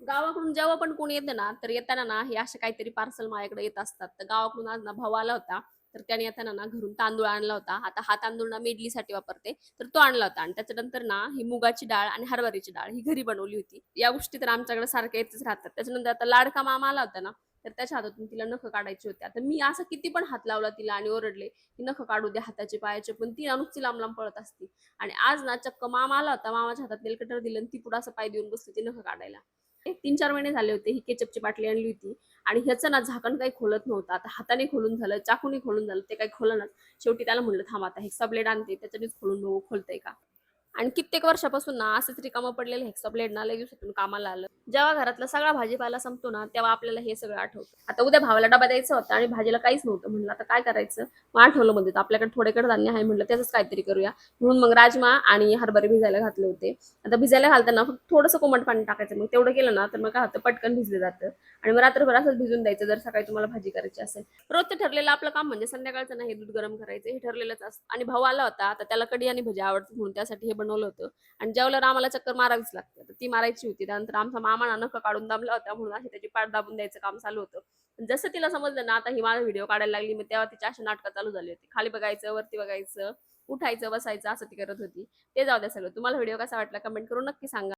गावाकडून जेव्हा पण कोणी येतं ना, तर येताना ना, हे असे काहीतरी पार्सल माझ्याकडे येत असतात. तर गावाकडून आज ना भाऊ आला होता. तर त्याने येताना ना घरून तांदूळ आणला होता. आता हा तांदूळ ना मी इडलीसाठी वापरते. तर तो आणला होता आणि त्याच्यानंतर ना ही मुगाची डाळ आणि हरभऱ्याची डाळ ही घरी बनवली होती. या गोष्टी तर आमच्याकडे सारख्या येतच राहतात. त्याच्यानंतर आता लाडका मामा आला होता ना, तर त्याच्या हातातून तिला नखं काढायची होती. आता मी असं किती पण हात लावला तिला आणि ओरडले, की "नखं काढू दे हाताचे, पायाचे." पण ती नुसती लांब-लांब पळत असते. आणि आज ना चक्क मामा आला होता. मामाच्या हातात नेल कटर दिलं आणि ती पुढे असं पाय देऊन बसली ती नखं काढायला. 3-4 महिने झाले होते. ही केचपची बाटली आणली होती आणि ह्याचं ना झाकण काही खोलत नव्हतं. आता हाताने खोलून झालं, चाकूने खोलून झालं, ते काही खोलेनाच. शेवटी त्याला म्हटलं, "थांब आता हेक्सा ब्लेड आणते, त्याच्यानेच खोलून बघू खोलतंय का?" आणि कित्येक वर्षापासून ना असंच रिकामं पडलेलं हेक्सा ब्लेड ना लई दिवसातून कामाला आलं. जेव्हा घरातला सगळा भाजीपाला संपतो ना, तेव्हा आपल्याला हे सगळं आठवतं. आता उद्या भावाला डबा द्यायचा होता आणि भाजीला काहीच नव्हतं. म्हटलं आता काय करायचं? मग आठवलं मध्ये आपल्याकडे थोडे कडधान्य आहे म्हटलं त्याचंच काहीतरी करूया. म्हणून मग राजमा आणि हरभरे भिजायला घातले होते. आता भिजायला घालताना फक्त थोडंसं कोमट पाणी टाकायचं. मग तेवढं केलं ना, तर मग काय होतं पटकन भिजलं जातं आणि मग रात्रभर असंच भिजून द्यायचं जर सकाळी तुम्हाला भाजी करायची असेल. रोजचं ठरलेलं आपलं काम म्हणजे संध्याकाळचं नाही दूध गरम करायचं हे ठरलेलंच असतं आणि भाऊ आला होता. आता त्याला कढी आणि भजी आवडतात म्हणून त्यासाठी हे बनवलं होतं आणि जेवल्यावर आम्हाला चक्कर मारावीच लागते. तर ती मारायची होती. त्यानंतर आमचा मामा ना नखं काढून दमला होता म्हणून अशी त्याची पाठ दाबून द्यायचं काम चालू होतं. जसं तिला समजलं ना, आता ही माझा व्हिडिओ काढायला लागली, मग तेव्हा तिची अशी नाटकं चालू झाली होती. खाली बघायचं, वरती बघायचं, उठायचं, बसायचं असं ती करत होती. ते जाऊ द्या सगळं. तुम्हाला व्हिडिओ कसा वाटला कमेंट करून नक्की सांगा.